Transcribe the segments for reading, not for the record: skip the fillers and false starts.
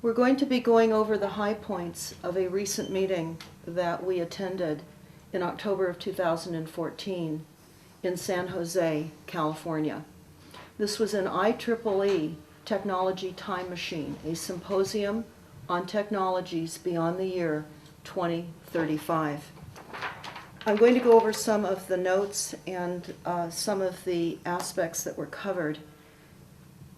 We're going to be going over the high points of a recent meeting that we attended in October of 2014 in San Jose, California. This was an IEEE Technology Time Machine, a symposium on technologies beyond the year 2035. I'm going to go over some of the notes and some of the aspects that were covered.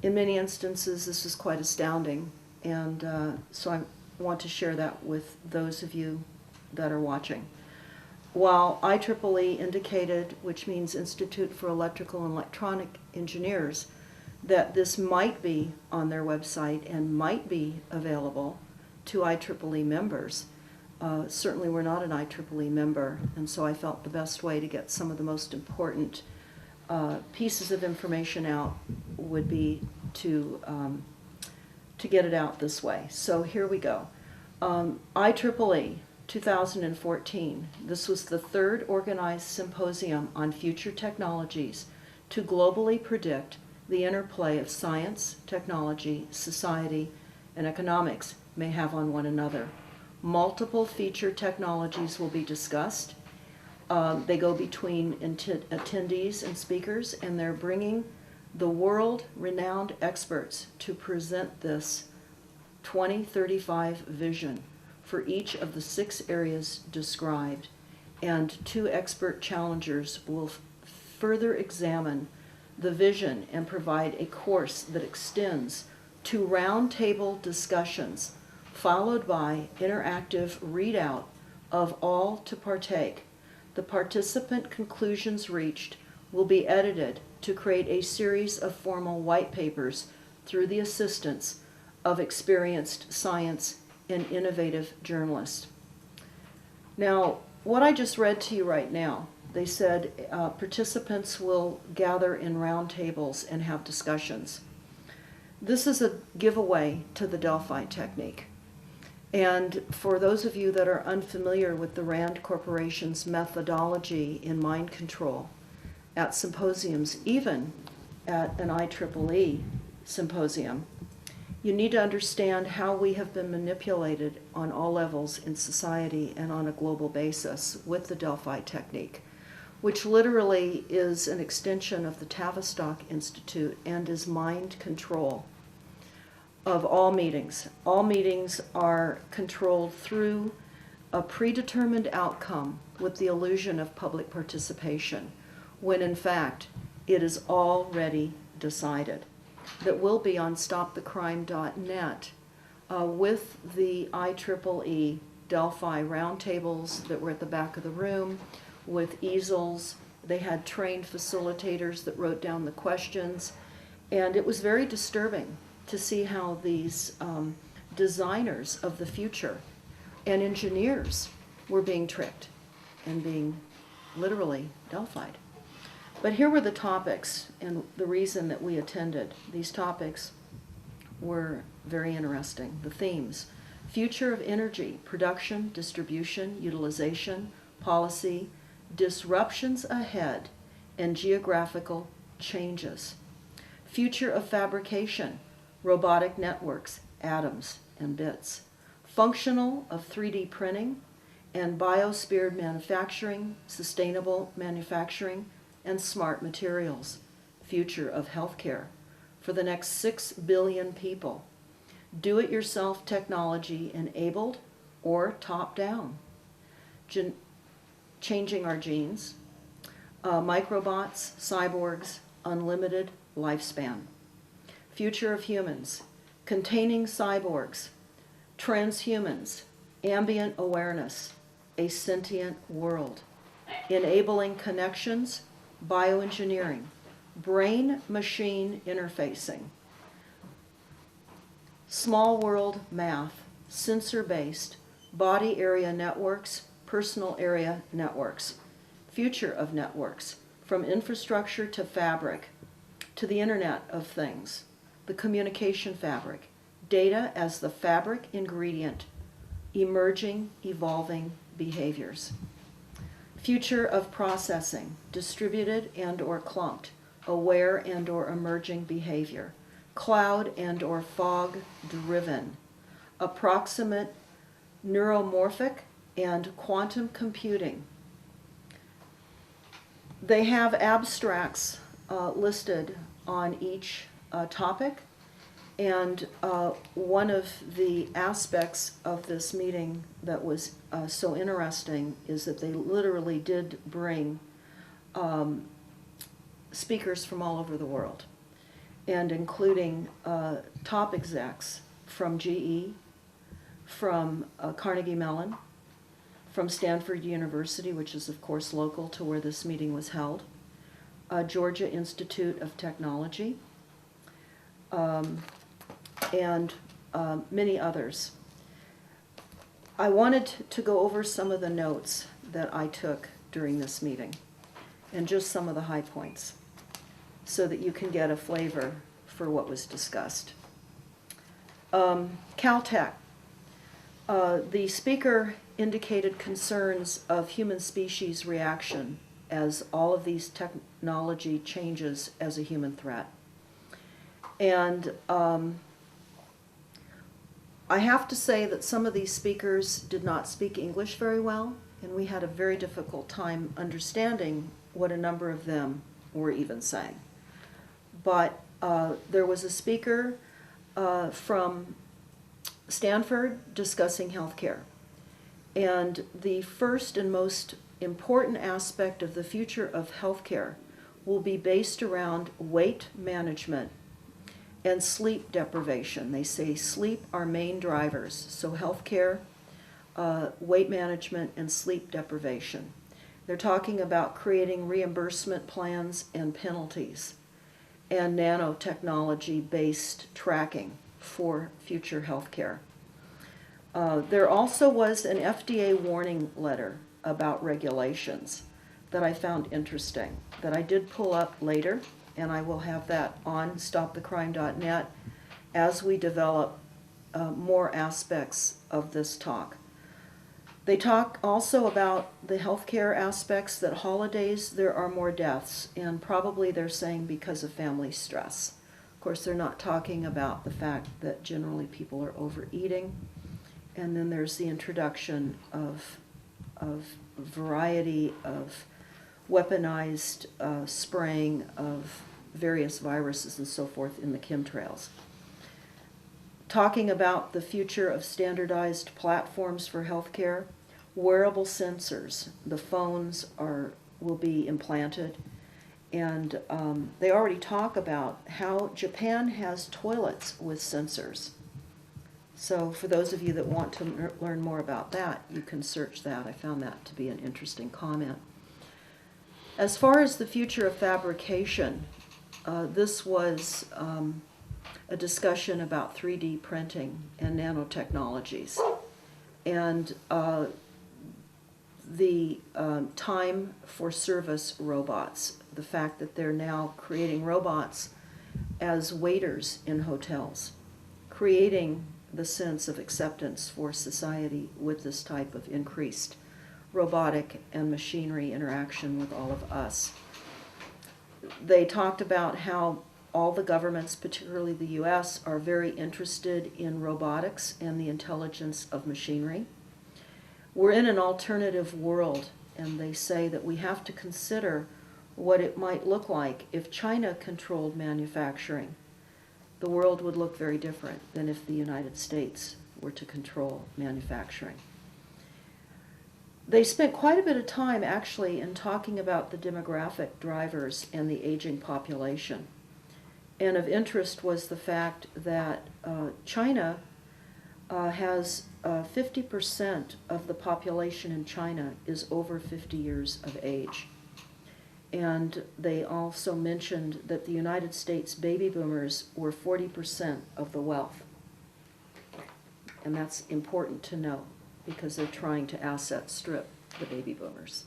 In many instances, this is quite astounding, and so I want to share that with those of you that are watching. While IEEE indicated, which means Institute for Electrical and Electronic Engineers, that this might be on their website and might be available to IEEE members, certainly we're not an IEEE member, and so I felt the best way to get some of the most important pieces of information out would be to get it out this way. So here we go. IEEE 2014. This was the third organized symposium on future technologies to globally predict the interplay of science, technology, society, and economics may have on one another. Multiple feature technologies will be discussed. They go between attendees and speakers, and they're bringing the world-renowned experts to present this 2035 vision for each of the 6 areas described, and 2 expert challengers will further examine the vision and provide a course that extends to roundtable discussions, followed by interactive readout of all to partake. The participant conclusions reached will be edited to create a series of formal white papers through the assistance of experienced science and innovative journalists. Now, what I just read to you right now, they said participants will gather in round tables and have discussions. This is a giveaway to the Delphi technique. And for those of you that are unfamiliar with the RAND Corporation's methodology in mind control at symposiums, even at an IEEE symposium, you need to understand how we have been manipulated on all levels in society and on a global basis with the Delphi technique, which literally is an extension of the Tavistock Institute and is mind control of all meetings. All meetings are controlled through a predetermined outcome with the illusion of public participation, when in fact it is already decided. That will be on stopthecrime.net with the IEEE Delphi roundtables that were at the back of the room with easels. They had trained facilitators that wrote down the questions, and it was very disturbing to see how these designers of the future and engineers were being tricked and being literally Delphied. But here were the topics and the reason that we attended. These topics were very interesting. The themes: future of energy, production, distribution, utilization, policy, disruptions ahead, and geographical changes. Future of fabrication, robotic networks, atoms, and bits. Functional of 3D printing and biosphered manufacturing, sustainable manufacturing, and smart materials. Future of healthcare for the next 6 billion people. Do-it-yourself technology enabled or top-down. Changing our genes. Microbots, cyborgs, unlimited lifespan. Future of humans. Containing cyborgs. Transhumans. Ambient awareness. A sentient world. Enabling connections. Bioengineering, brain-machine interfacing, small world math, sensor-based, body area networks, personal area networks, future of networks, from infrastructure to fabric, to the Internet of Things, the communication fabric, data as the fabric ingredient, emerging, evolving behaviors. Future of processing, distributed and or clumped, aware and or emerging behavior, cloud and or fog driven, approximate neuromorphic and quantum computing. They have abstracts listed on each topic, and one of the aspects of this meeting that was so interesting is that they literally did bring speakers from all over the world, and including top execs from GE, from Carnegie Mellon, from Stanford University, which is of course local to where this meeting was held, Georgia Institute of Technology, and many others. I wanted to go over some of the notes that I took during this meeting, and just some of the high points, so that you can get a flavor for what was discussed. Caltech. The speaker indicated concerns of human species reaction as all of these technology changes as a human threat. And I have to say that some of these speakers did not speak English very well, and we had a very difficult time understanding what a number of them were even saying. But there was a speaker from Stanford discussing healthcare. And the first and most important aspect of the future of healthcare will be based around weight management and sleep deprivation. They say sleep are main drivers. So healthcare, weight management, and sleep deprivation. They're talking about creating reimbursement plans and penalties and nanotechnology-based tracking for future healthcare. There also was an FDA warning letter about regulations that I found interesting, that I did pull up later, and I will have that on stopthecrime.net as we develop more aspects of this talk. They talk also about the healthcare aspects, that holidays there are more deaths, and probably they're saying because of family stress. Of course, they're not talking about the fact that generally people are overeating. And then there's the introduction of a variety of weaponized spraying of various viruses and so forth in the chemtrails. Talking about the future of standardized platforms for healthcare, wearable sensors. The phones will be implanted. And they already talk about how Japan has toilets with sensors. So for those of you that want to learn more about that, you can search that. I found that to be an interesting comment. As far as the future of fabrication, this was a discussion about 3D printing and nanotechnologies. And the time for service robots, the fact that they're now creating robots as waiters in hotels, creating the sense of acceptance for society with this type of increased robotic and machinery interaction with all of us. They talked about how all the governments, particularly the US, are very interested in robotics and the intelligence of machinery. We're in an alternative world, and they say that we have to consider what it might look like if China controlled manufacturing. The world would look very different than if the United States were to control manufacturing. They spent quite a bit of time actually in talking about the demographic drivers and the aging population. And of interest was the fact that China has 50% of the population in China is over 50 years of age. And they also mentioned that the United States baby boomers were 40% of the wealth. And that's important to know because they're trying to asset strip the baby boomers.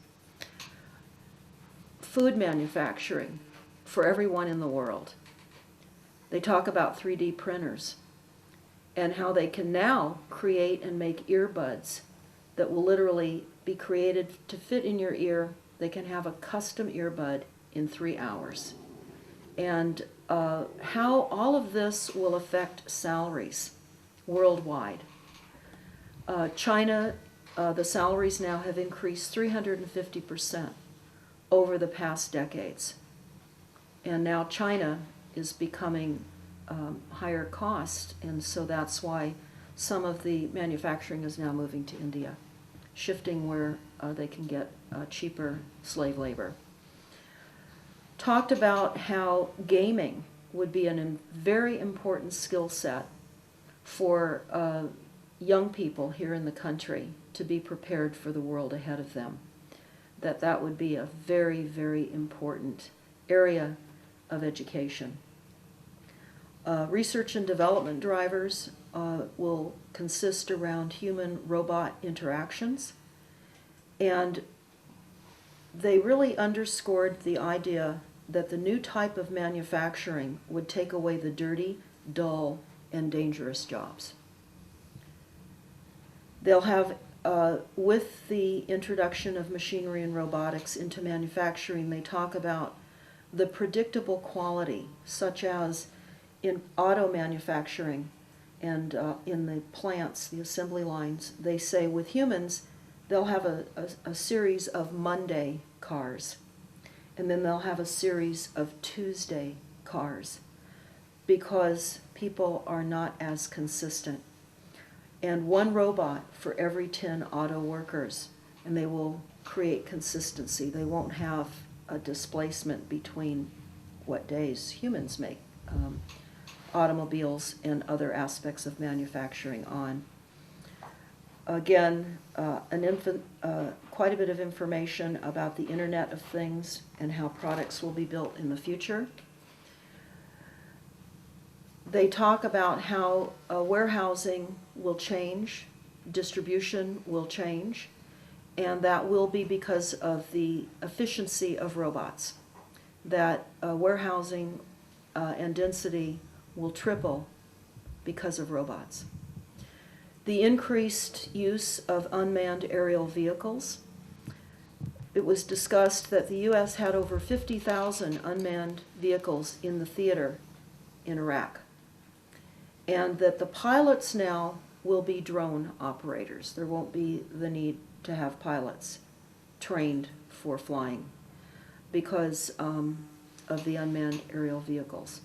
Food manufacturing for everyone in the world. They talk about 3D printers and how they can now create and make earbuds that will literally be created to fit in your ear. They can have a custom earbud in 3 hours. And how all of this will affect salaries worldwide. China, the salaries now have increased 350% over the past decades. And now China is becoming higher cost, and so that's why some of the manufacturing is now moving to India, shifting where they can get cheaper slave labor. Talked about how gaming would be a very important skill set for young people here in the country to be prepared for the world ahead of them. That would be a very, very important area of education. Research and development drivers will consist around human-robot interactions, and they really underscored the idea that the new type of manufacturing would take away the dirty, dull, and dangerous jobs. They'll have, with the introduction of machinery and robotics into manufacturing, they talk about the predictable quality, such as in auto manufacturing and in the plants, the assembly lines. They say with humans, they'll have a series of Monday cars, and then they'll have a series of Tuesday cars, because people are not as consistent. And one robot for every 10 auto workers, and they will create consistency. They won't have a displacement between what days humans make automobiles and other aspects of manufacturing on. Again, quite a bit of information about the Internet of Things and how products will be built in the future. They talk about how warehousing will change, distribution will change, and that will be because of the efficiency of robots. That warehousing and density will triple because of robots. The increased use of unmanned aerial vehicles. It was discussed that the U.S. had over 50,000 unmanned vehicles in the theater in Iraq, and that the pilots now will be drone operators. There won't be the need to have pilots trained for flying because of the unmanned aerial vehicles.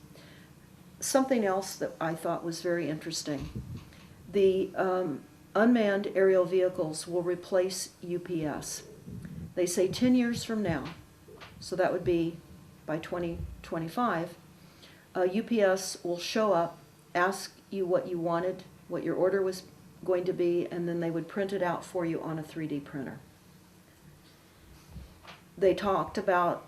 Something else that I thought was very interesting. The unmanned aerial vehicles will replace UPS. They say 10 years from now, so that would be by 2025, UPS will show up, ask you what you wanted, what your order was going to be, and then they would print it out for you on a 3D printer. They talked about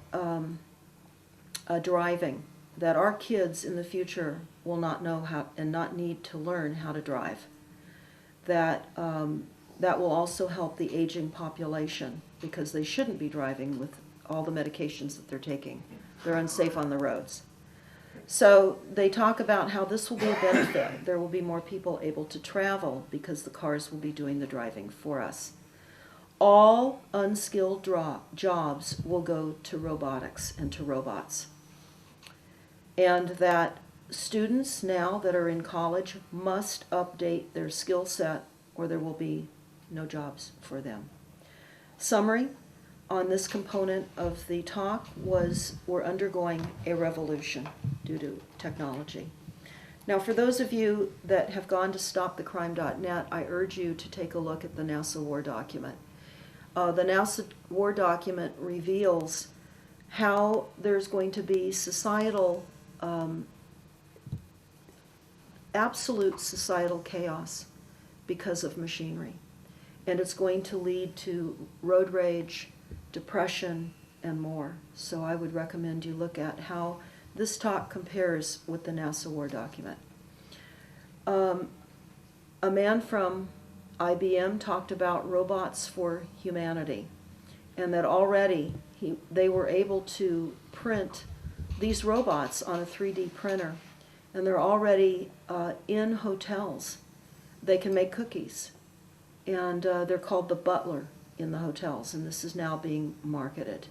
driving, that our kids in the future will not know how and not need to learn how to drive. That will also help the aging population, because they shouldn't be driving with all the medications that they're taking. They're unsafe on the roads. So they talk about how this will be a benefit. There will be more people able to travel because the cars will be doing the driving for us. All unskilled jobs will go to robotics and to robots. And that students now that are in college must update their skill set or there will be no jobs for them. Summary on this component of the talk was we're undergoing a revolution due to technology. Now, for those of you that have gone to stopthecrime.net, I urge you to take a look at the NASA War document. The NASA War document reveals how there's going to be societal, absolute societal chaos because of machinery. And it's going to lead to road rage, depression, and more. So I would recommend you look at how this talk compares with the NASA War document. A man from IBM talked about robots for humanity, and that already they were able to print these robots on a 3D printer, and they're already in hotels. They can make cookies, and they're called the butler in the hotels, and this is now being marketed.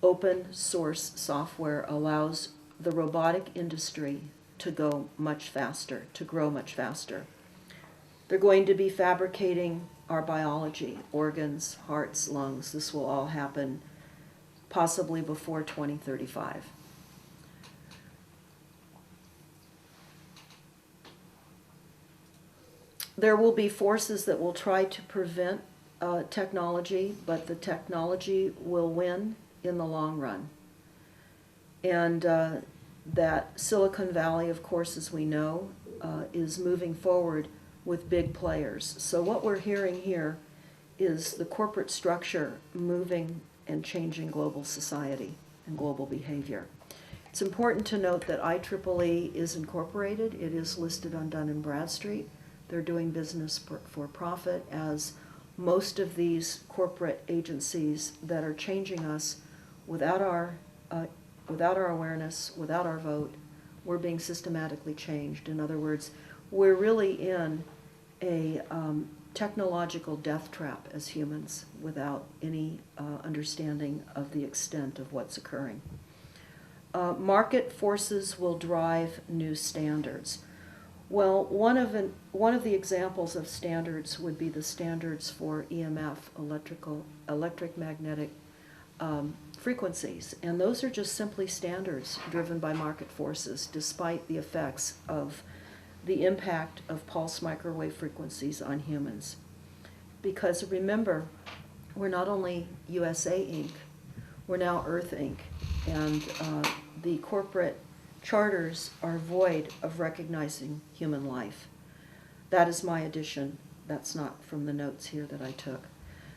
Open source software allows the robotic industry to go much faster, to grow much faster. They're going to be fabricating our biology, organs, hearts, lungs. This will all happen possibly before 2035. There will be forces that will try to prevent technology, but the technology will win in the long run. And that Silicon Valley, of course, as we know, is moving forward with big players. So what we're hearing here is the corporate structure moving and changing global society and global behavior. It's important to note that IEEE is incorporated. It is listed on Dun & Bradstreet. They're doing business for profit, as most of these corporate agencies that are changing us without our awareness, without our vote, we're being systematically changed. In other words, we're really in a technological death trap as humans without any understanding of the extent of what's occurring. Market forces will drive new standards. Well, one of the examples of standards would be the standards for EMF, electric magnetic frequencies. And those are just simply standards driven by market forces, despite the effects of the impact of pulse microwave frequencies on humans. Because remember, we're not only USA Inc., we're now Earth Inc., and the corporate charters are void of recognizing human life. That is my addition. That's not from the notes here that I took.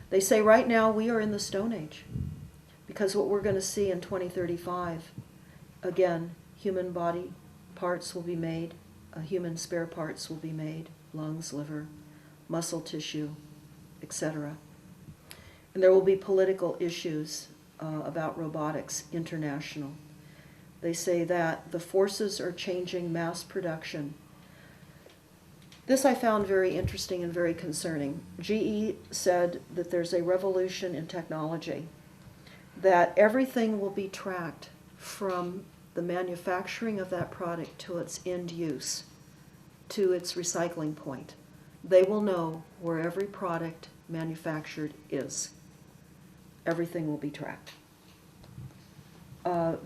They say right now we are in the Stone Age, because what we're going to see in 2035, again, human body parts will be made, human spare parts will be made, lungs, liver, muscle tissue, etc. And there will be political issues about robotics, international. They say that the forces are changing mass production. This I found very interesting and very concerning. GE said that there's a revolution in technology, that everything will be tracked from the manufacturing of that product to its end use, to its recycling point. They will know where every product manufactured is. Everything will be tracked.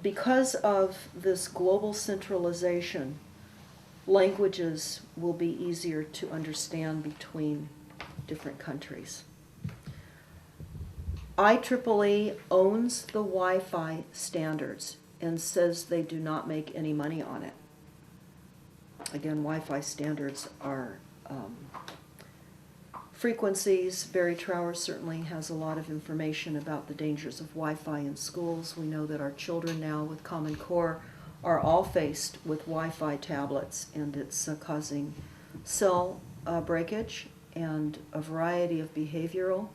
Because of this global centralization, languages will be easier to understand between different countries. IEEE owns the Wi-Fi standards and says they do not make any money on it. Again, Wi-Fi standards are frequencies. Barrie Trower certainly has a lot of information about the dangers of Wi-Fi in schools. We know that our children now with Common Core are all faced with Wi-Fi tablets, and it's causing cell breakage and a variety of behavioral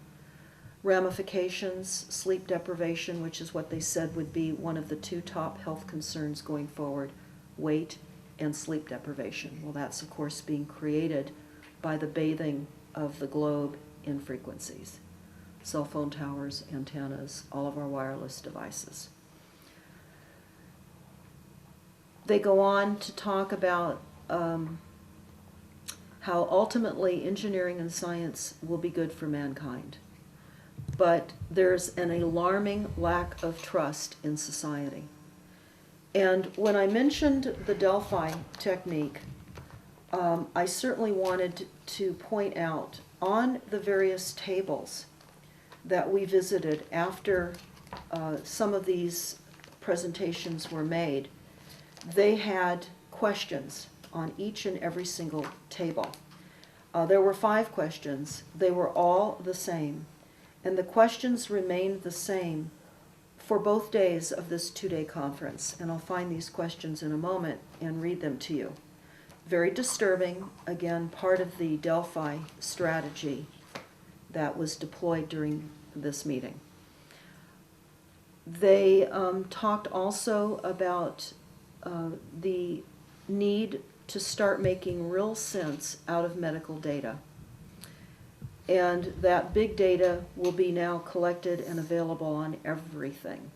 ramifications, sleep deprivation, which is what they said would be one of the two top health concerns going forward, weight and sleep deprivation. Well, that's of course being created by the bathing of the globe in frequencies. Cell phone towers, antennas, all of our wireless devices. They go on to talk about how ultimately engineering and science will be good for mankind. But there's an alarming lack of trust in society. And when I mentioned the Delphi technique, I certainly wanted to point out on the various tables that we visited after some of these presentations were made, they had questions on each and every single table. There were 5 questions. They were all the same. And the questions remained the same for both days of this 2-day conference. And I'll find these questions in a moment and read them to you. Very disturbing, again, part of the Delphi strategy that was deployed during this meeting. They talked also about the need to start making real sense out of medical data. And that big data will be now collected and available on everything.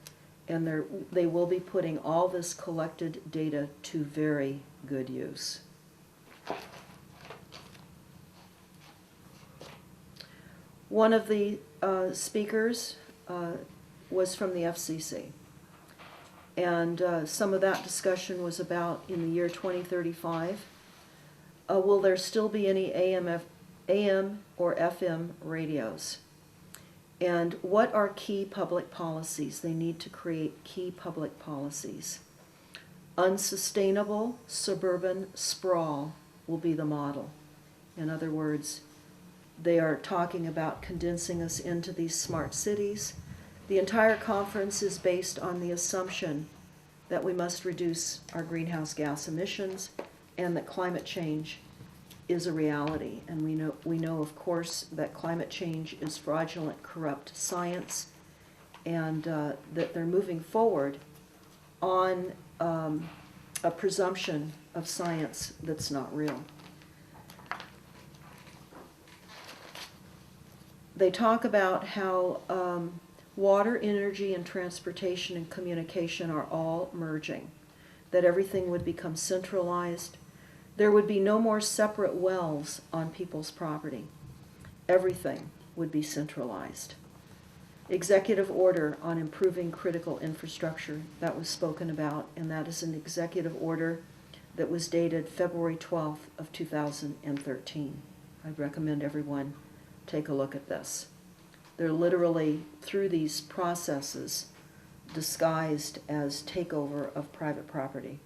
And they will be putting all this collected data to very good use. One of the speakers was from the FCC. And some of that discussion was about, in the year 2035, will there still be any AM or FM radios? And what are key public policies? They need to create key public policies. Unsustainable suburban sprawl will be the model. In other words, they are talking about condensing us into these smart cities. The entire conference is based on the assumption that we must reduce our greenhouse gas emissions and that climate change is a reality. And we know of course, that climate change is fraudulent, corrupt science, and that they're moving forward on a presumption of science that's not real. They talk about how water, energy, and transportation and communication are all merging, that everything would become centralized. There would be no more separate wells on people's property. Everything would be centralized. Executive order on improving critical infrastructure, that was spoken about, and that is an executive order that was dated February 12th of 2013. I'd recommend everyone take a look at this. They're literally, through these processes, disguised as takeover of private property.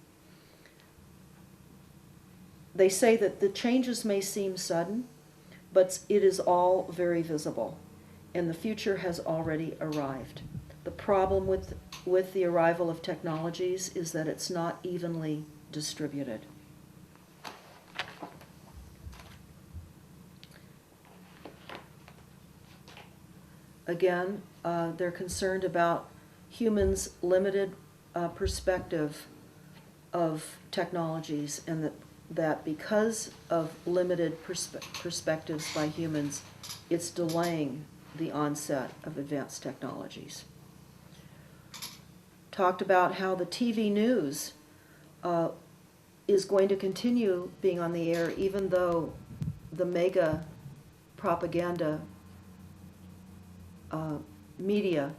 They say that the changes may seem sudden, but it is all very visible, and the future has already arrived. The problem with the arrival of technologies is that it's not evenly distributed. Again, they're concerned about humans' limited perspective of technologies, and that because of limited perspectives by humans, it's delaying the onset of advanced technologies. Talked about how the TV news is going to continue being on the air even though the mega propaganda media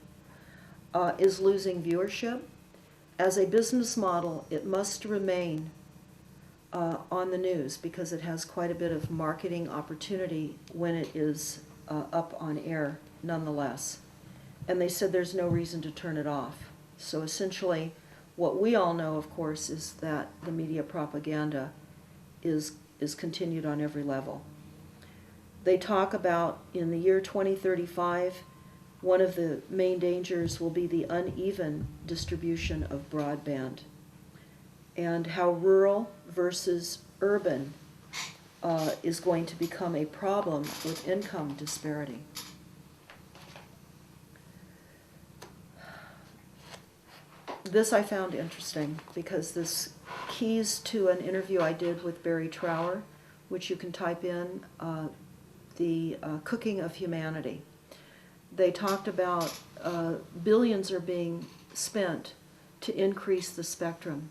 is losing viewership. As a business model, it must remain on the news because it has quite a bit of marketing opportunity when it is up on air nonetheless. And they said there's no reason to turn it off. So essentially, what we all know, of course, is that the media propaganda is continued on every level. They talk about, in the year 2035, one of the main dangers will be the uneven distribution of broadband, and how rural versus urban is going to become a problem with income disparity. This I found interesting because this keys to an interview I did with Barrie Trower, which you can type in, the cooking of humanity. They talked about billions are being spent to increase the spectrum.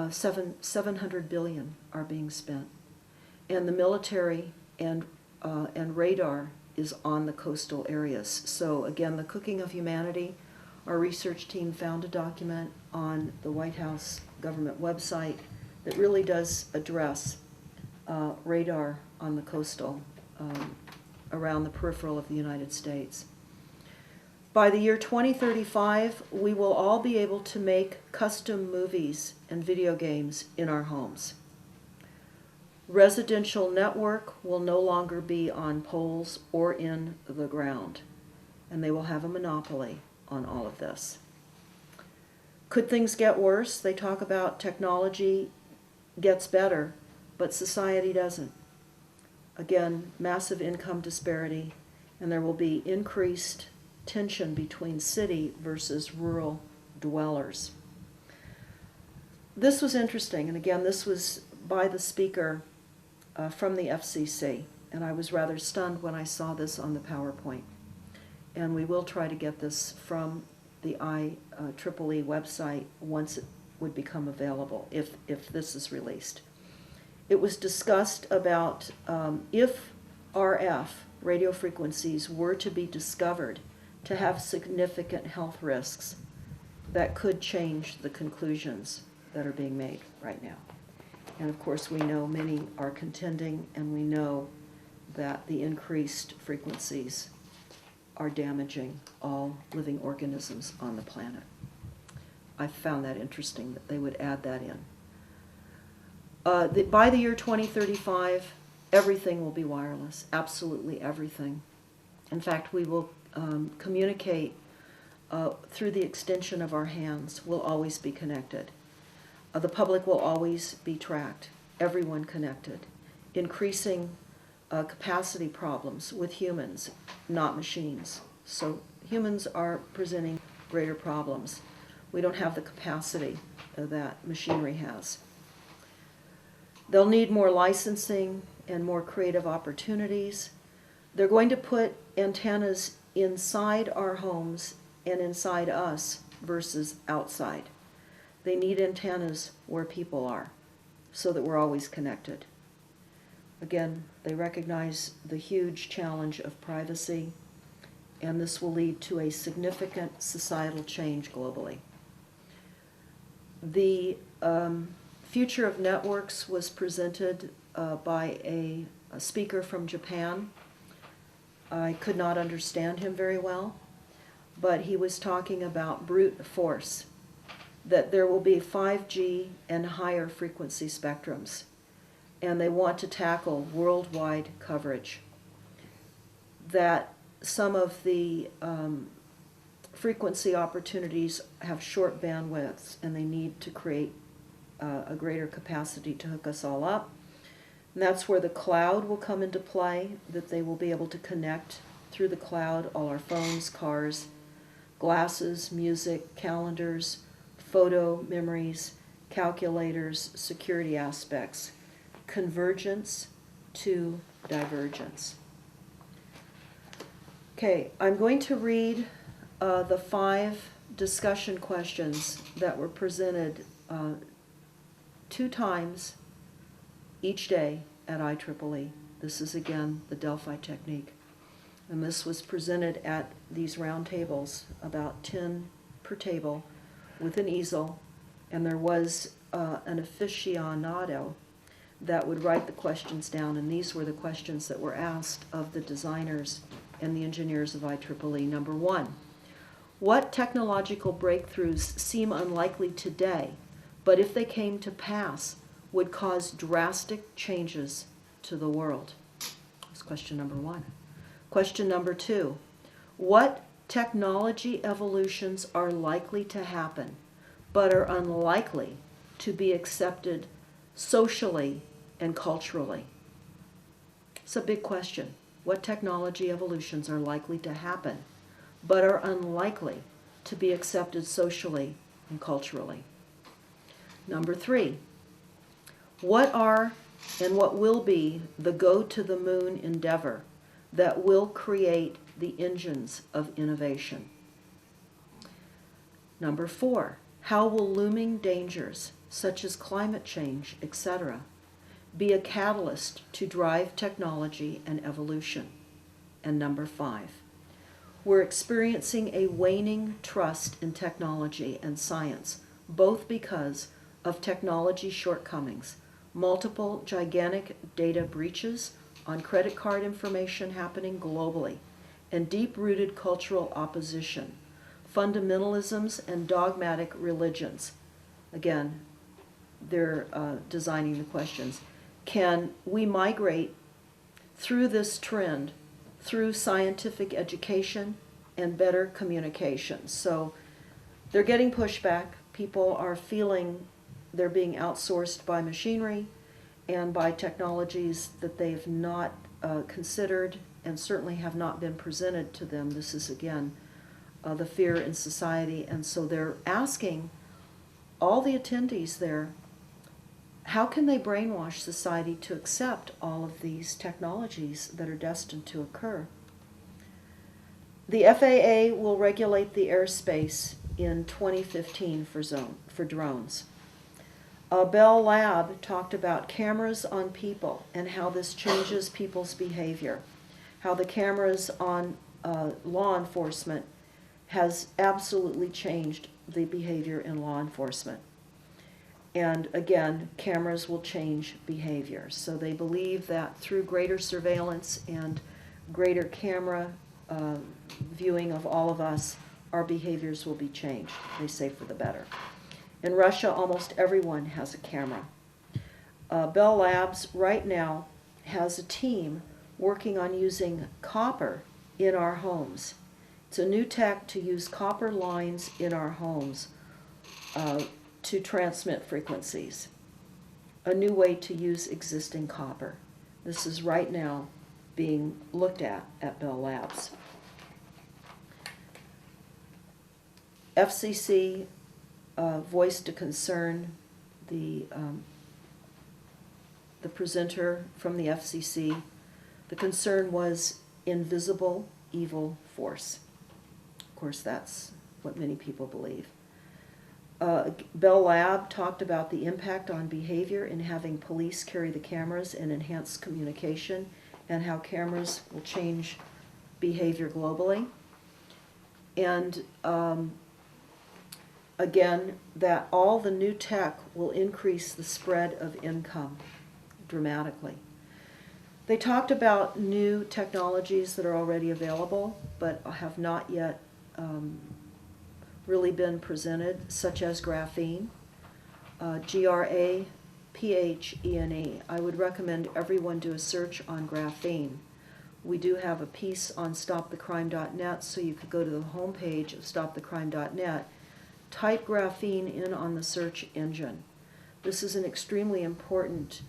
700 billion are being spent. And the military and radar is on the coastal areas. So again, the cooking of humanity, our research team found a document on the White House government website that really does address radar on the coastal around the peripheral of the United States. By the year 2035, we will all be able to make custom movies and video games in our homes. Residential network will no longer be on poles or in the ground, and they will have a monopoly on all of this. Could things get worse? They talk about technology gets better, but society doesn't. Again, massive income disparity, and there will be increased tension between city versus rural dwellers. This was interesting, and again, this was by the speaker from the FCC, and I was rather stunned when I saw this on the PowerPoint. And we will try to get this from the IEEE website once it would become available, if this is released. It was discussed about if RF, radio frequencies were to be discovered to have significant health risks that could change the conclusions that are being made right now. And of course, we know many are contending, and we know that the increased frequencies are damaging all living organisms on the planet. I found that interesting that they would add that in. By the year 2035, everything will be wireless, absolutely everything. In fact, we will communicate through the extension of our hands. We'll always be connected. The public will always be tracked, everyone connected, increasing capacity problems with humans, not machines. So humans are presenting greater problems. We don't have the capacity that machinery has. They'll need more licensing and more creative opportunities. They're going to put antennas inside our homes and inside us versus outside. They need antennas where people are so that we're always connected. Again, they recognize the huge challenge of privacy, and this will lead to a significant societal change globally. The future of networks was presented by a speaker from Japan. I could not understand him very well, but he was talking about brute force, that there will be 5G and higher frequency spectrums, and they want to tackle worldwide coverage. That some of the frequency opportunities have short bandwidths, and they need to create a greater capacity to hook us all up. And that's where the cloud will come into play, that they will be able to connect through the cloud all our phones, cars, glasses, music, calendars, photo memories, calculators, security aspects, convergence to divergence. Okay, I'm going to read the 5 discussion questions that were presented 2 times each day at IEEE. This is again the Delphi technique. And this was presented at these round tables, about 10 per table, with an easel, and there was an aficionado that would write the questions down, and these were the questions that were asked of the designers and the engineers of IEEE. Number 1, what technological breakthroughs seem unlikely today, but if they came to pass, would cause drastic changes to the world? That's question number 1. Question number 2, what technology evolutions are likely to happen, but are unlikely to be accepted socially and culturally? It's a big question. What technology evolutions are likely to happen, but are unlikely to be accepted socially and culturally? Number 3, what are and what will be the go-to-the-moon endeavor that will create the engines of innovation? Number 4, how will looming dangers, such as climate change, etc., be a catalyst to drive technology and evolution? And number 5, we're experiencing a waning trust in technology and science, both because of technology shortcomings, multiple gigantic data breaches on credit card information happening globally, and deep-rooted cultural opposition, fundamentalisms and dogmatic religions. Again, they're designing the questions. Can we migrate through this trend through scientific education and better communication? So they're getting pushback. People are feeling they're being outsourced by machinery and by technologies that they've not considered and certainly have not been presented to them. This is, again, the fear in society. And so they're asking all the attendees there, how can they brainwash society to accept all of these technologies that are destined to occur? The FAA will regulate the airspace in 2015 for drones. Bell Lab talked about cameras on people and how this changes people's behavior, how the cameras on law enforcement has absolutely changed the behavior in law enforcement. And again, cameras will change behavior. So they believe that through greater surveillance and greater camera viewing of all of us, our behaviors will be changed, they say, for the better. In Russia, almost everyone has a camera. Bell Labs right now has a team working on using copper in our homes. It's a new tech to use copper lines in our homes to transmit frequencies. A new way to use existing copper. This is right now being looked at Bell Labs. FCC voiced a concern. The presenter from the FCC, the concern was invisible evil force. Of course, that's what many people believe. Bell Lab talked about the impact on behavior in having police carry the cameras and enhance communication, and how cameras will change behavior globally. And again, that all the new tech will increase the spread of income dramatically. They talked about new technologies that are already available but have not yet really been presented, such as graphene, G-R-A-P-H-E-N-E. I would recommend everyone do a search on graphene. We do have a piece on stopthecrime.net, so you could go to the homepage of stopthecrime.net, type graphene in on the search engine. This is an extremely important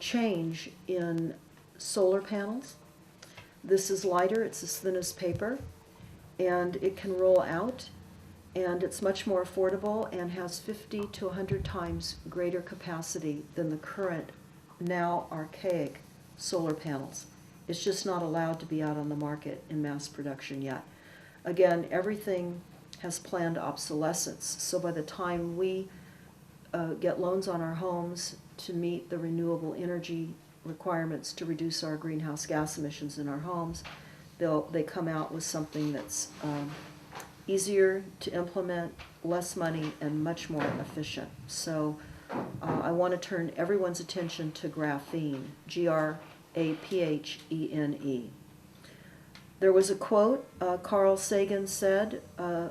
change in solar panels. This is lighter, it's as thin as paper, and it can roll out, and it's much more affordable and has 50 to 100 times greater capacity than the current, now archaic solar panels. It's just not allowed to be out on the market in mass production yet. Again, everything has planned obsolescence, so by the time we get loans on our homes to meet the renewable energy requirements to reduce our greenhouse gas emissions in our homes, they come out with something that's easier to implement, less money, and much more efficient. So I want to turn everyone's attention to graphene, G-R-A-P-H-E-N-E. There was a quote Carl Sagan said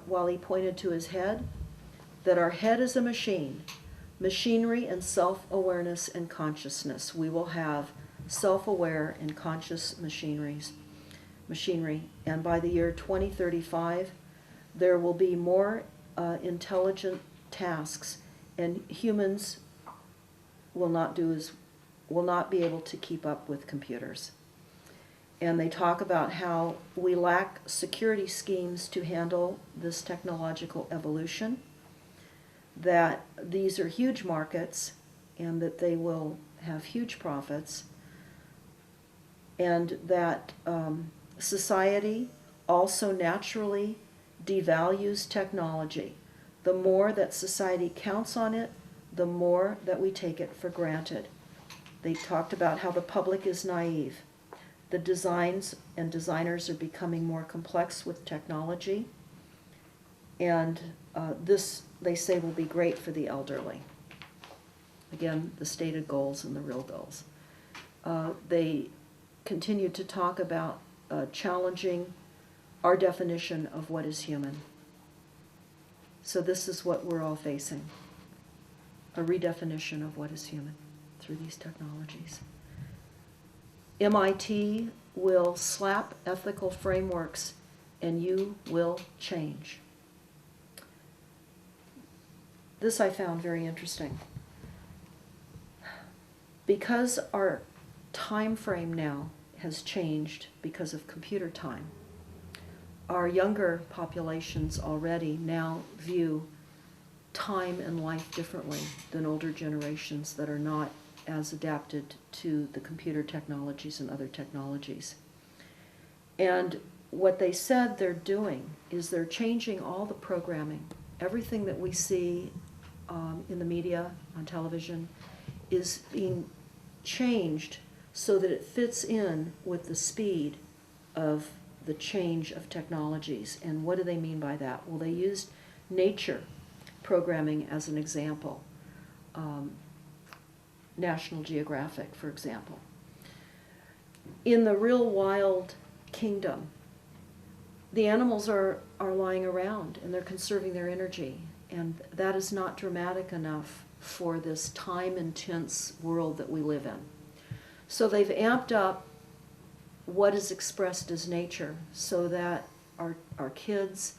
while he pointed to his head, that our head is a machine, machinery and self-awareness and consciousness. We will have self-aware and conscious machinery, and by the year 2035, there will be more intelligent tasks, and humans will not be able to keep up with computers. And they talk about how we lack security schemes to handle this technological evolution, that these are huge markets and that they will have huge profits, and that society also naturally devalues technology. The more that society counts on it, the more that we take it for granted. They talked about how the public is naive. The designs and designers are becoming more complex with technology, and this, they say, will be great for the elderly. Again, the stated goals and the real goals. They continue to talk about challenging our definition of what is human. So this is what we're all facing, a redefinition of what is human through these technologies. MIT will slap ethical frameworks and you will change. This I found very interesting. Because our time frame now has changed because of computer time, our younger populations already now view time and life differently than older generations that are not as adapted to the computer technologies and other technologies. And what they said they're doing is they're changing all the programming. Everything that we see in the media, on television, is being changed so that it fits in with the speed of the change of technologies. And what do they mean by that? Well, they used nature programming as an example. National Geographic, for example. In the real wild kingdom, the animals are lying around and they're conserving their energy. And that is not dramatic enough for this time-intense world that we live in. So they've amped up what is expressed as nature so that our kids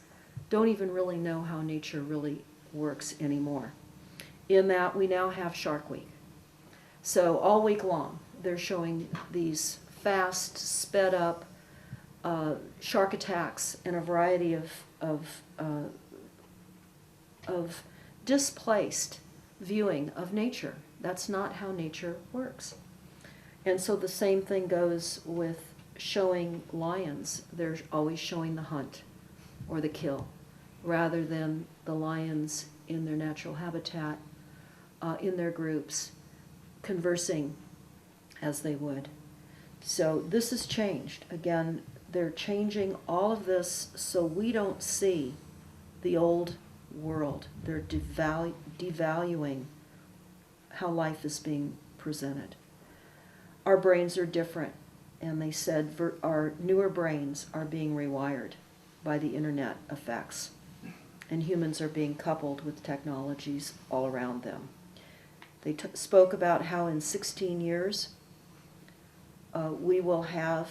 don't even really know how nature really works anymore. In that we now have Shark Week. So all week long they're showing these fast, sped up shark attacks and a variety of displaced viewing of nature. That's not how nature works. And so the same thing goes with showing lions. They're always showing the hunt or the kill rather than the lions in their natural habitat, in their groups, conversing as they would. So this has changed. Again, they're changing all of this so we don't see the old world. They're devaluing how life is being presented. Our brains are different, and they said our newer brains are being rewired by the internet effects, and humans are being coupled with technologies all around them. They spoke about how in 16 years we will have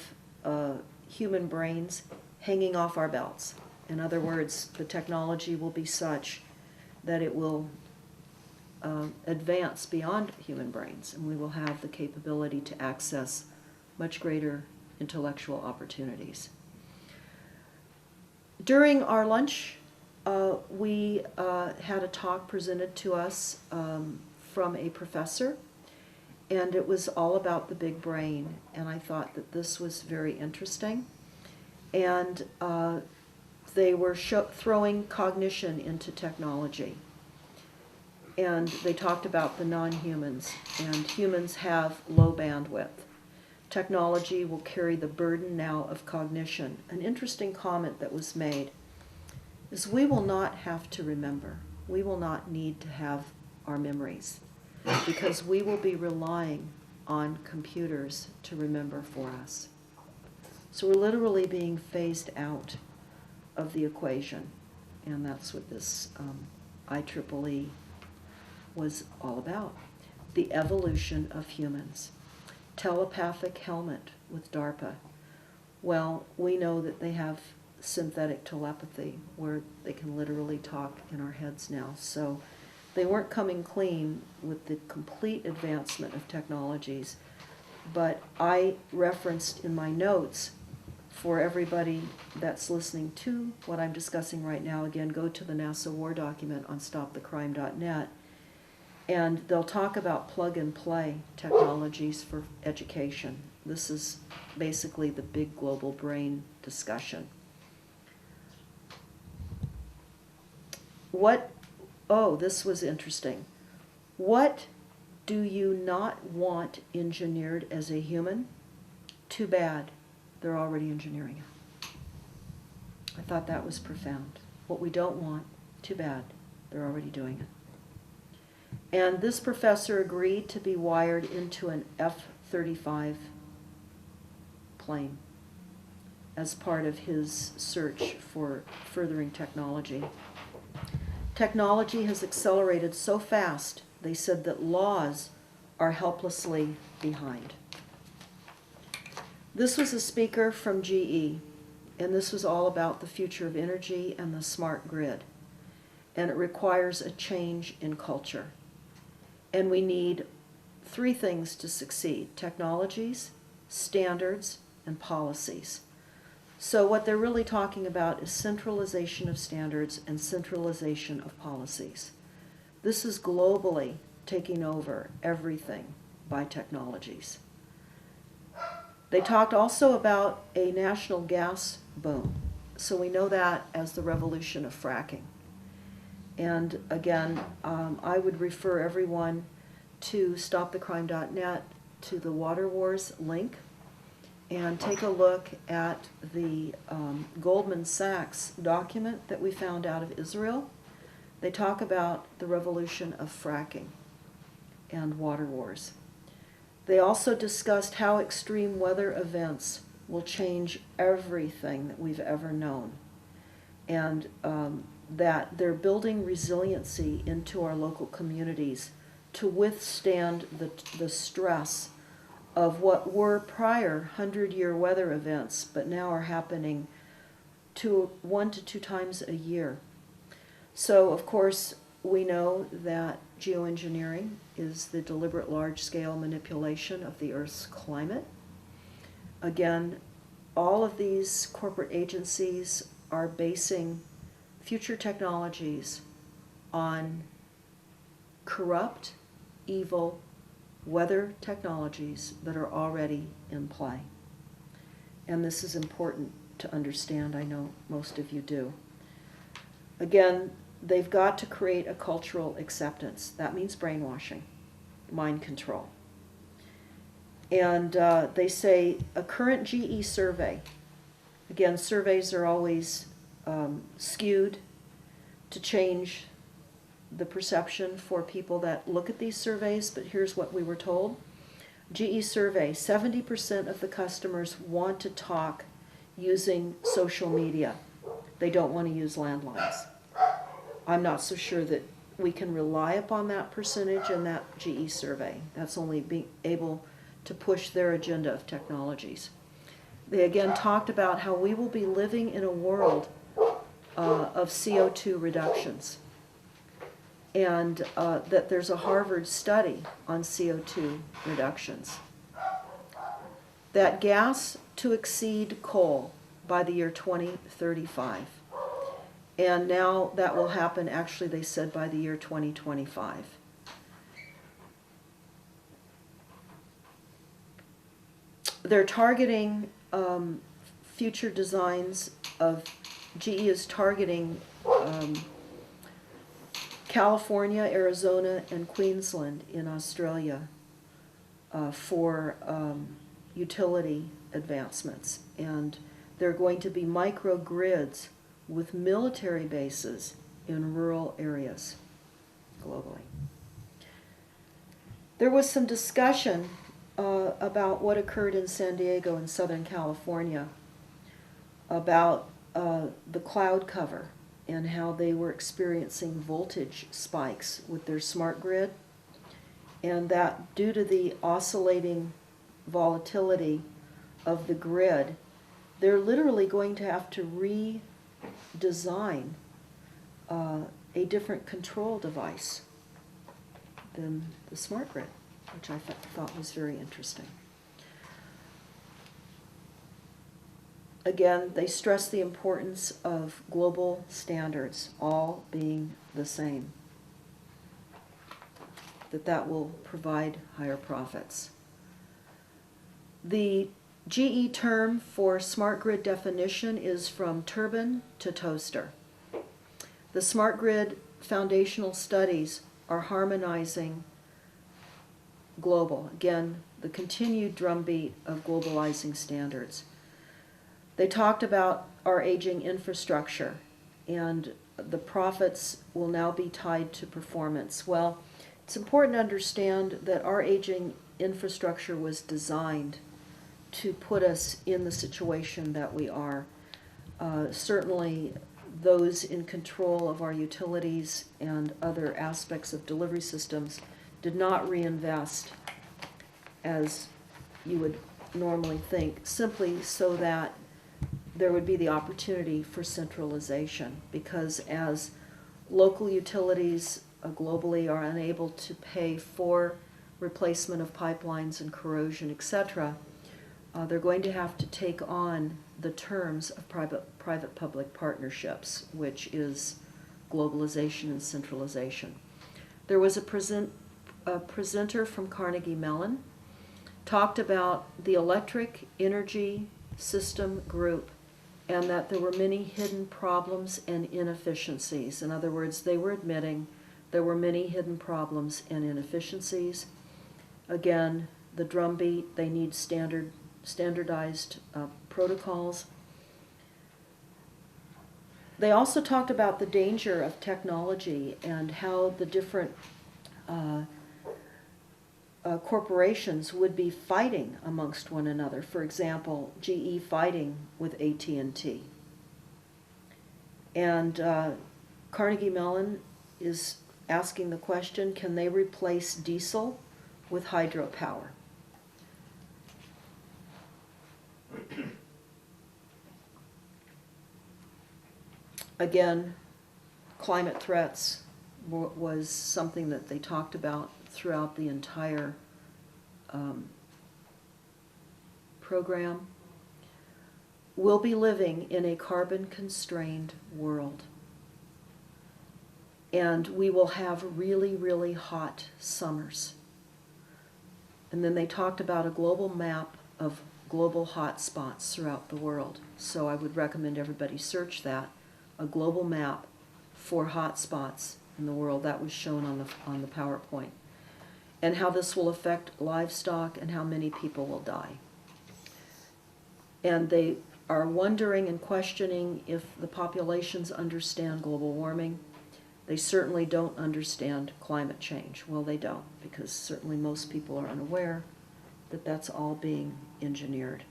human brains hanging off our belts. In other words, the technology will be such that it will advance beyond human brains, and we will have the capability to access much greater intellectual opportunities. During our lunch, we had a talk presented to us from a professor, and it was all about the big brain, and I thought that this was very interesting. And they were throwing cognition into technology. And they talked about the non-humans, and humans have low bandwidth. Technology will carry the burden now of cognition. An interesting comment that was made is we will not have to remember. We will not need to have our memories because we will be relying on computers to remember for us. So we're literally being phased out of the equation, and that's what this IEEE was all about. The evolution of humans. Telepathic helmet with DARPA. Well, we know that they have synthetic telepathy where they can literally talk in our heads now. So they weren't coming clean with the complete advancement of technologies, but I referenced in my notes for everybody that's listening to what I'm discussing right now. Again, go to the NASA War document on stopthecrime.net, and they'll talk about plug-and-play technologies for education. This is basically the big global brain discussion. This was interesting. What do you not want engineered as a human? Too bad. They're already engineering it. I thought that was profound. What we don't want, too bad. They're already doing it. And this professor agreed to be wired into an F-35 plane as part of his search for furthering technology. Technology has accelerated so fast, they said that laws are helplessly behind. This was a speaker from GE, and this was all about the future of energy and the smart grid. And it requires a change in culture. And we need three things to succeed: technologies, standards, and policies. So what they're really talking about is centralization of standards and centralization of policies. This is globally taking over everything by technologies. They talked also about a national gas boom. So we know that as the revolution of fracking. And again, I would refer everyone to stopthecrime.net, to the Water Wars link. and take a look at the Goldman Sachs document that we found out of Israel. They talk about the revolution of fracking and water wars. They also discussed how extreme weather events will change everything that we've ever known, and that they're building resiliency into our local communities to withstand the stress of what were prior 100-year weather events, but now are happening 1 to 2 times a year. So, of course, we know that geoengineering is the deliberate large-scale manipulation of the Earth's climate. Again, all of these corporate agencies are basing future technologies on corrupt, evil weather technologies that are already in play. And this is important to understand. I know most of you do. Again, they've got to create a cultural acceptance. That means brainwashing, mind control. And they say a current GE survey, again, surveys are always skewed to change the perception for people that look at these surveys, but here's what we were told. GE survey, 70% of the customers want to talk using social media. They don't want to use landlines. I'm not so sure that we can rely upon that percentage in that GE survey. That's only being able to push their agenda of technologies. They again talked about how we will be living in a world of CO2 reductions, and that there's a Harvard study on CO2 reductions. That gas to exceed coal by the year 2035. And now that will happen, actually, they said, by the year 2025. They're targeting future designs of, GE is targeting California, Arizona, and Queensland in Australia for utility advancements. And there are going to be microgrids with military bases in rural areas globally. There was some discussion about what occurred in San Diego and Southern California about the cloud cover and how they were experiencing voltage spikes with their smart grid, and that due to the oscillating volatility of the grid, they're literally going to have to redesign a different control device than the smart grid, which I thought was very interesting. Again, they stress the importance of global standards, all being the same, that will provide higher profits. The GE term for smart grid definition is from turbine to toaster. The smart grid foundational studies are harmonizing global, again, the continued drumbeat of globalizing standards. They talked about our aging infrastructure, and the profits will now be tied to performance. Well, it's important to understand that our aging infrastructure was designed to put us in the situation that we are. Certainly, those in control of our utilities and other aspects of delivery systems did not reinvest as you would normally think, simply so that there would be the opportunity for centralization, because as local utilities globally are unable to pay for replacement of pipelines and corrosion, etc., they're going to have to take on the terms of private-public partnerships, which is globalization and centralization. There was a presenter from Carnegie Mellon, talked about the electric energy system group, and that there were many hidden problems and inefficiencies. In other words, they were admitting there were many hidden problems and inefficiencies. Again, the drumbeat, they need standard standardized protocols. They also talked about the danger of technology and how the different corporations would be fighting amongst one another. For example, GE fighting with AT&T. And Carnegie Mellon is asking the question, can they replace diesel with hydropower? Again, climate threats was something that they talked about throughout the entire program. We'll be living in a carbon-constrained world. And we will have really, really hot summers. And then they talked about a global map of global hot spots throughout the world. So I would recommend everybody search that, a global map for hot spots in the world. That was shown on the PowerPoint. And how this will affect livestock and how many people will die. And they are wondering and questioning if the populations understand global warming. They certainly don't understand climate change. Well, they don't, because certainly most people are unaware that that's all being engineered.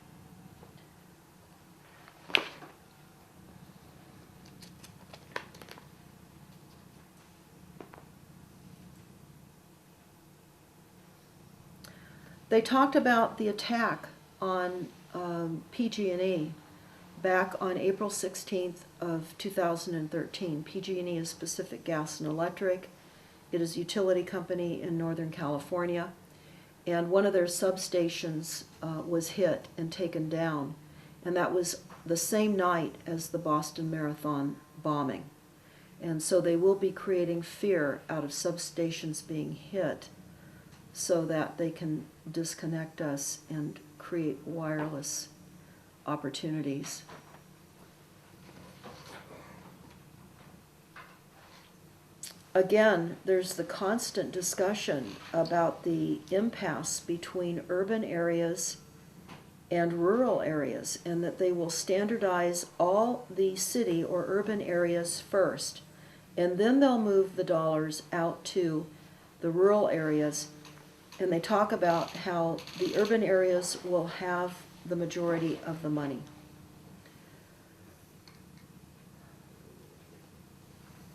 They talked about the attack on PG&E back on April 16th of 2013. PG&E is Pacific Gas and Electric. It is a utility company in Northern California, and one of their substations was hit and taken down, and that was the same night as the Boston Marathon bombing. And so they will be creating fear out of substations being hit so that they can disconnect us and create wireless opportunities. Again, there's the constant discussion about the impasse between urban areas and rural areas, and that they will standardize all the city or urban areas first, and then they'll move the dollars out to the rural areas. And they talk about how the urban areas will have the majority of the money.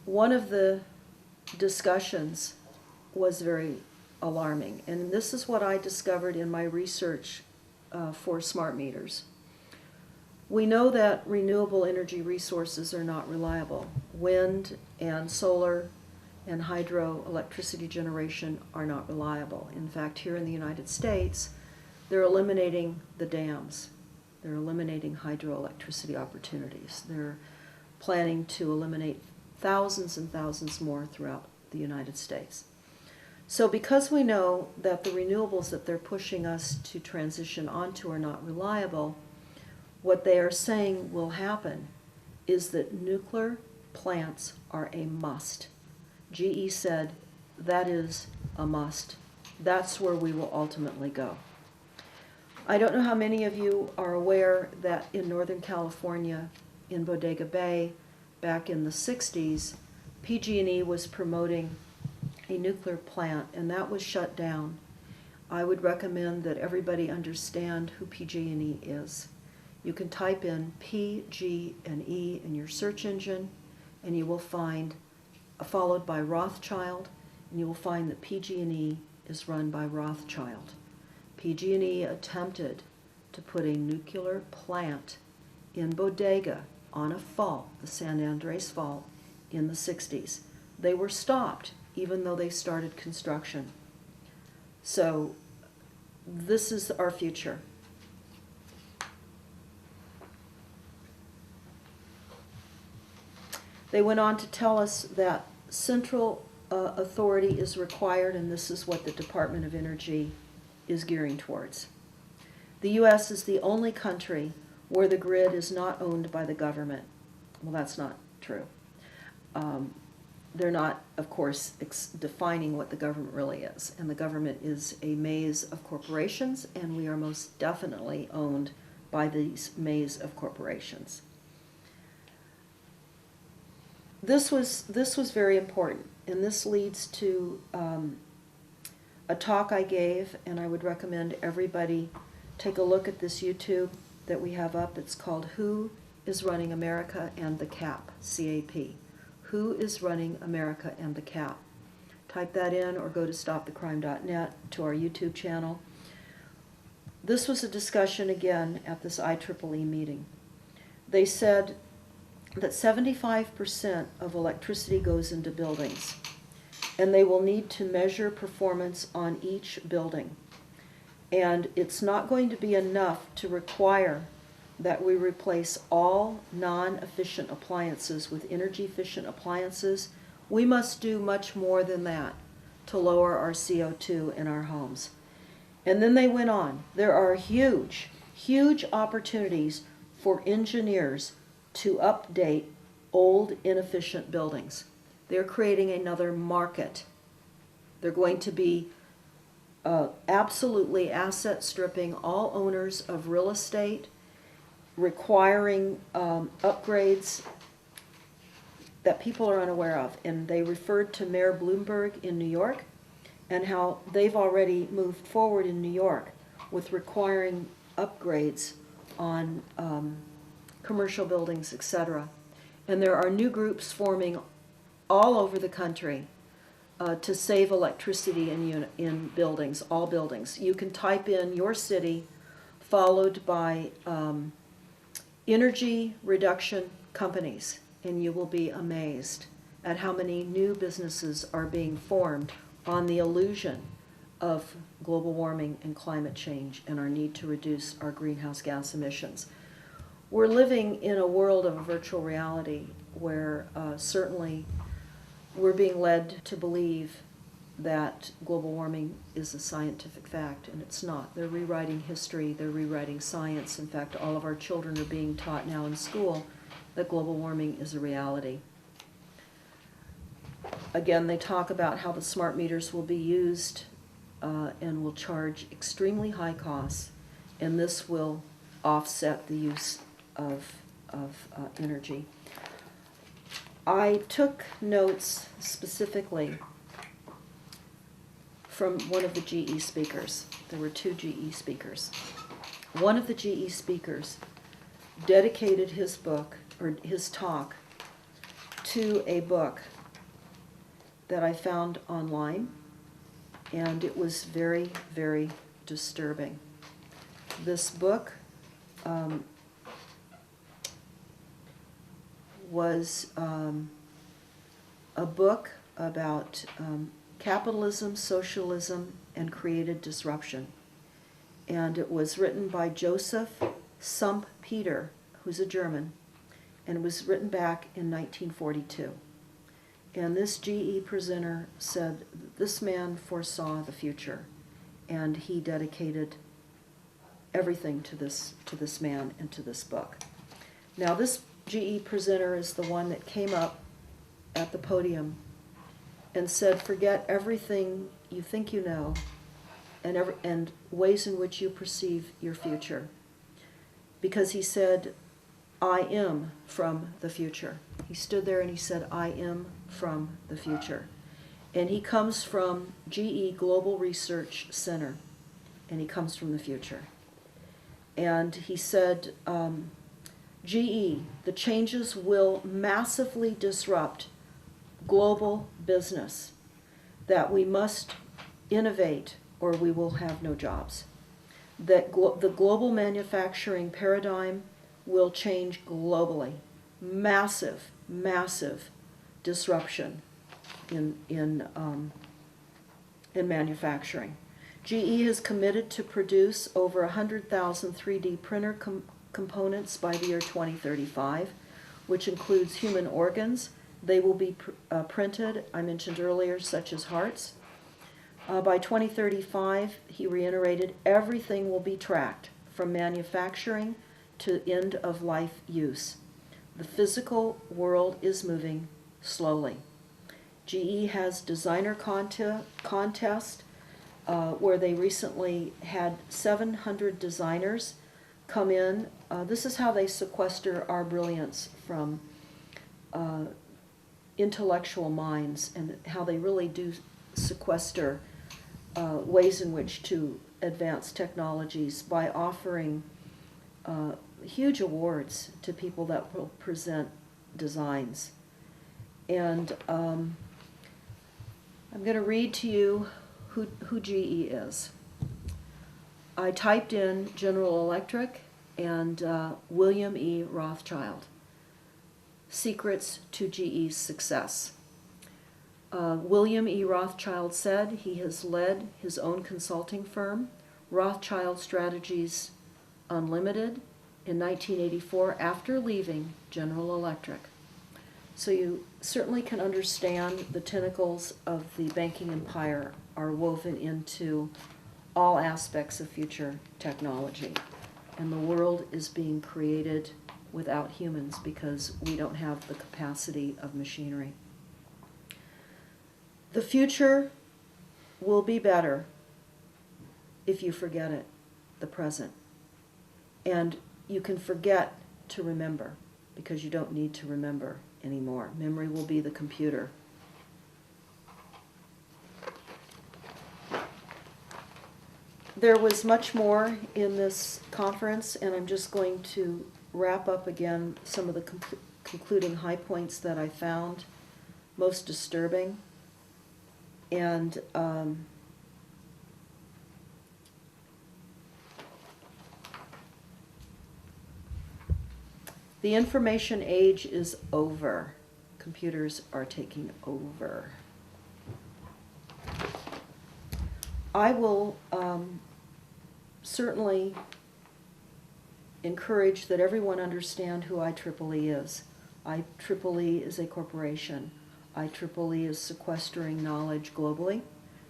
One of the discussions was very alarming, and this is what I discovered in my research for smart meters. We know that renewable energy resources are not reliable. Wind and solar and hydroelectricity generation are not reliable. In fact, here in the United States, they're eliminating the dams. They're eliminating hydroelectricity opportunities. They're planning to eliminate thousands and thousands more throughout the United States. So because we know that the renewables that they're pushing us to transition onto are not reliable, what they are saying will happen is that nuclear plants are a must. GE said that is a must. That's where we will ultimately go. I don't know how many of you are aware that in Northern California, in Bodega Bay, back in the 60s, PG&E was promoting a nuclear plant, and that was shut down. I would recommend that everybody understand who PG&E is. You can type in PG&E in your search engine, and you will find, followed by Rothschild, and you will find that PG&E is run by Rothschild. PG&E attempted to put a nuclear plant in Bodega on a fault, the San Andres Fault, in the 60s. They were stopped, even though they started construction. So this is our future. They went on to tell us that central authority is required, and this is what the Department of Energy is gearing towards. The U.S. is the only country where the grid is not owned by the government. Well, that's not true. they're not, of course, defining what the government really is. And the government is a maze of corporations, and we are most definitely owned by these maze of corporations. This was very important, and this leads to a talk I gave, and I would recommend everybody take a look at this YouTube that we have up. It's called Who is Running America and the CAP, C-A-P. Who is Running America and the CAP? Type that in or go to stopthecrime.net to our YouTube channel. This was a discussion again at this IEEE meeting. They said that 75% of electricity goes into buildings, and they will need to measure performance on each building. And it's not going to be enough to require that we replace all non-efficient appliances with energy-efficient appliances. We must do much more than that to lower our CO2 in our homes. And then they went on. There are huge, huge opportunities for engineers to update old, inefficient buildings. They're creating another market. They're going to be absolutely asset stripping all owners of real estate, requiring upgrades that people are unaware of. And they referred to Mayor Bloomberg in New York and how they've already moved forward in New York with requiring upgrades on commercial buildings, etc. And there are new groups forming all over the country to save electricity in buildings, all buildings. You can type in your city followed by energy reduction companies, and you will be amazed at how many new businesses are being formed on the illusion of global warming and climate change and our need to reduce our greenhouse gas emissions. We're living in a world of virtual reality where certainly we're being led to believe that global warming is a scientific fact, and it's not. They're rewriting history, they're rewriting science. In fact, all of our children are being taught now in school that global warming is a reality. Again, they talk about how the smart meters will be used and will charge extremely high costs, and this will offset the use of energy. I took notes specifically from one of the GE speakers. There were two GE speakers. One of the GE speakers dedicated his book, or his talk, to a book that I found online, and it was very, very disturbing. This book was a book about capitalism, socialism, and created disruption. And it was written by Joseph Sump-Peter, who's a German, and it was written back in 1942. And this GE presenter said this man foresaw the future, and he dedicated everything to this man and to this book. Now, this GE presenter is the one that came up at the podium and said, forget everything you think you know and ways in which you perceive your future. Because he said, I am from the future. He stood there and he said, I am from the future. And he comes from GE Global Research Center, and he comes from the future. And he said, GE, the changes will massively disrupt global business, that we must innovate or we will have no jobs. That the global manufacturing paradigm will change globally. Massive, massive disruption in manufacturing. GE has committed to produce over 100,000 3D printer components by the year 2035, which includes human organs. They will be printed, I mentioned earlier, such as hearts. By 2035, he reiterated, everything will be tracked from manufacturing to end-of-life use. The physical world is moving slowly. GE has designer contest where they recently had 700 designers come in. This is how they sequester our brilliance from intellectual minds, and how they really do sequester ways in which to advance technologies by offering huge awards to people that will present designs. And I'm going to read to you who GE is. I typed in General Electric and William E. Rothschild, secrets to GE's success. William E. Rothschild said he has led his own consulting firm, Rothschild Strategies Unlimited, in 1984 after leaving General Electric. So you certainly can understand the tentacles of the banking empire are woven into all aspects of future technology. And the world is being created without humans because we don't have the capacity of machinery. The future will be better if you forget it, the present. And you can forget to remember because you don't need to remember anymore. Memory will be the computer. There was much more in this conference, and I'm just going to wrap up again some of the concluding high points that I found most disturbing. And the information age is over. Computers are taking over. I will certainly encourage that everyone understand who IEEE is. IEEE is a corporation. IEEE is sequestering knowledge globally.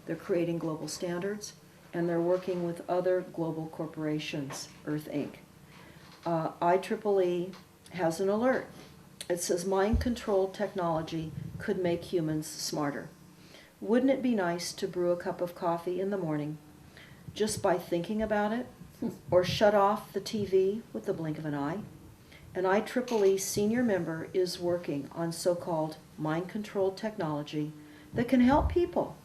They're creating global standards, and they're working with other global corporations, Earth Inc. IEEE has an alert. It says mind-controlled technology could make humans smarter. Wouldn't it be nice to brew a cup of coffee in the morning just by thinking about it, or shut off the TV with the blink of an eye? An IEEE senior member is working on so-called mind-controlled technology that can help people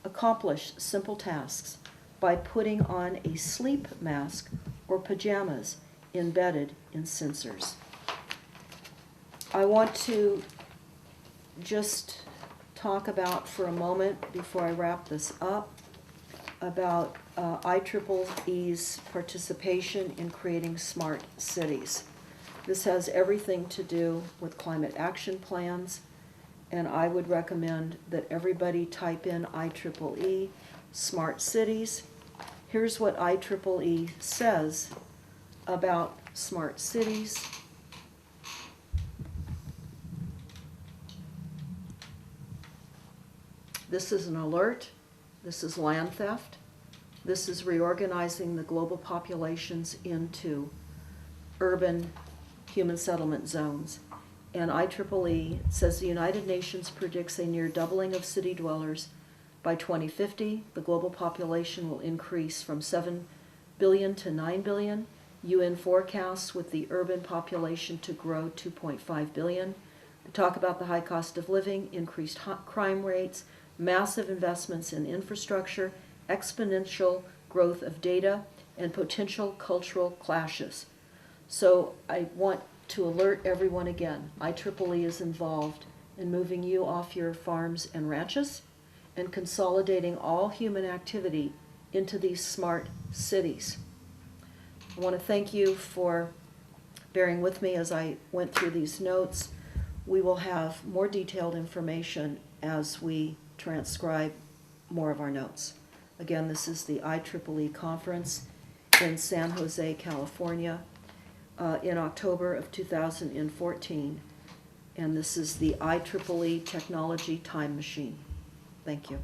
accomplish simple tasks by putting on a sleep mask or pajamas embedded in sensors. I want to just talk about for a moment, before I wrap this up, about IEEE's participation in creating smart cities. This has everything to do with climate action plans, and I would recommend that everybody type in IEEE smart cities. Here's what IEEE says about smart cities. This is an alert. This is land theft. This is reorganizing the global populations into urban human settlement zones. And IEEE says the United Nations predicts a near doubling of city dwellers by 2050. The global population will increase from 7 billion to 9 billion. UN forecasts with the urban population to grow 2.5 billion. They talk about the high cost of living, increased crime rates, massive investments in infrastructure, exponential growth of data, and potential cultural clashes. So I want to alert everyone again, IEEE is involved in moving you off your farms and ranches and consolidating all human activity into these smart cities. I want to thank you for bearing with me as I went through these notes. We will have more detailed information as we transcribe more of our notes. Again, this is the IEEE conference in San Jose, California, in October of 2014, and this is the IEEE Technology Time Machine. Thank you.